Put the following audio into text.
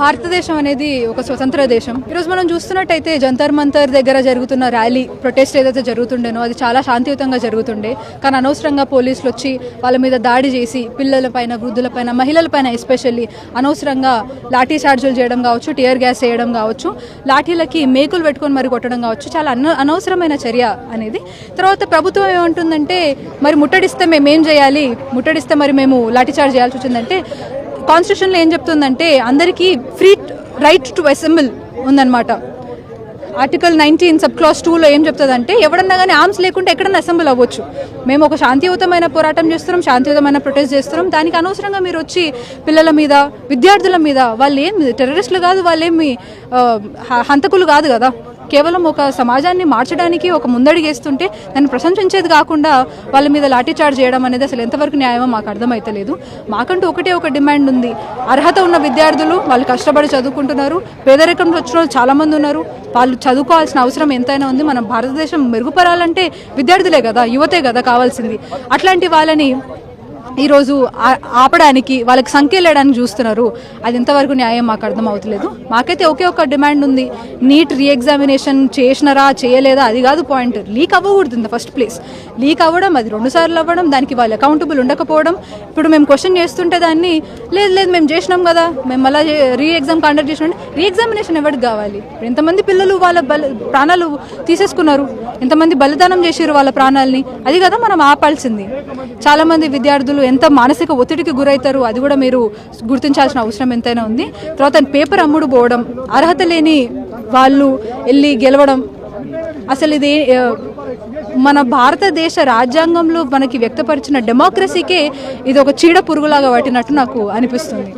భారతదేశం అనేది ఒక స్వతంత్ర దేశం. ఈరోజు మనం చూస్తున్నట్టయితే జంతర్ మంతర్ దగ్గర జరుగుతున్న ర్యాలీ ప్రొటెస్ట్ ఏదైతే జరుగుతుండేనో అది చాలా శాంతియుతంగా జరుగుతుండే. కానీ అనవసరంగా పోలీసులు వచ్చి వాళ్ళ మీద దాడి చేసి పిల్లలపైన, వృద్ధులపైన, మహిళలపైన ఎస్పెషల్లీ అనవసరంగా లాఠీ చార్జులు చేయడం కావచ్చు, టియర్ గ్యాస్ చేయడం కావచ్చు, లాఠీలకి మేకులు పెట్టుకొని మరి కొట్టడం కావచ్చు, చాలా అనవసరమైన చర్య అనేది. తర్వాత ప్రభుత్వం ఏమంటుందంటే మరి ముట్టడిస్తే మేమేం చేయాలి, ముట్టడిస్తే మరి మేము లాఠీ చార్జ్ చేయాల్సి వచ్చిందంటే కాన్స్టిట్యూషన్లో ఏం చెప్తుందంటే అందరికీ ఫ్రీ రైట్ టు అసెంబుల్ ఉందన్నమాట. ఆర్టికల్ 19 సబ్ క్లాస్ 2లో ఏం చెప్తుందంటే ఎవడన్నా కానీ ఆర్మ్స్ లేకుంటే ఎక్కడన్నా అసెంబుల్ అవ్వచ్చు. మేము ఒక శాంతియుతమైన పోరాటం చేస్తున్నాం, శాంతియుతమైన ప్రొటెస్ట్ చేస్తున్నాం. దానికి అనవసరంగా మీరు వచ్చి పిల్లల మీద, విద్యార్థుల మీద, వాళ్ళు ఏం టెర్రరిస్టులు కాదు, వాళ్ళేమి హంతకులు కాదు కదా, కేవలం ఒక సమాజాన్ని మార్చడానికి ఒక ముందడిగేస్తుంటే దాన్ని ప్రశంసించేది కాకుండా వాళ్ళ మీద లాఠీ చార్జ్ చేయడం అనేది అసలు ఎంతవరకు న్యాయమో మాకు అర్థమైతలేదు. మాకంటూ ఒక డిమాండ్ ఉంది. అర్హత ఉన్న విద్యార్థులు వాళ్ళు కష్టపడి చదువుకుంటున్నారు, పేదరికంలో వచ్చిన వాళ్ళు చాలామంది ఉన్నారు, వాళ్ళు చదువుకోవాల్సిన అవసరం ఎంతైనా ఉంది. మన భారతదేశం మెరుగుపడాలంటే విద్యార్థులే కదా, యువతే కదా కావాల్సింది. అట్లాంటి వాళ్ళని ఈరోజు ఆపడానికి, వాళ్ళకి సంఖ్యలేయడానికి చూస్తున్నారు. అది ఎంతవరకు న్యాయం మాకు అర్థం అవుతలేదు. మాకైతే ఒక డిమాండ్ ఉంది. నీట్ రీఎగ్జామినేషన్ చేసినారా చేయలేదా అది కాదు పాయింట్. లీక్ అవ్వకూడదు in the first place. Leak అవ్వడం, అది 2 సార్లు అవ్వడం, దానికి వాళ్ళు అకౌంటబుల్ ఉండకపోవడం. ఇప్పుడు మేము క్వశ్చన్ చేస్తుంటే దాన్ని లేదు మేము చేసినాం కదా, మేము మళ్ళీ రీఎగ్జామ్ కండక్ట్ చేసినాం. రీఎగ్జామినేషన్ ఎవరికి కావాలి? ఎంతమంది పిల్లలు వాళ్ళ ప్రాణాలు తీసేసుకున్నారు, ఎంతమంది బలిదానం చేసారు వాళ్ళ ప్రాణాలని, అది కదా మనం ఆపాల్సింది. చాలామంది విద్యార్థులు ఎంత మానసిక ఒత్తిడికి గురవుతారు అది కూడా మీరు గుర్తించాల్సిన అవసరం ఎంతైనా ఉంది. తర్వాత పేపర్ అమ్ముడు పోవడం, అర్హత లేని వాళ్ళు వెళ్ళి గెలవడం, అసలు ఇది మన భారతదేశ రాజ్యాంగంలో మనకి వ్యక్తపరిచిన డెమోక్రసీకే ఇది ఒక చీడ పురుగులాగా పట్టినట్టు నాకు అనిపిస్తుంది.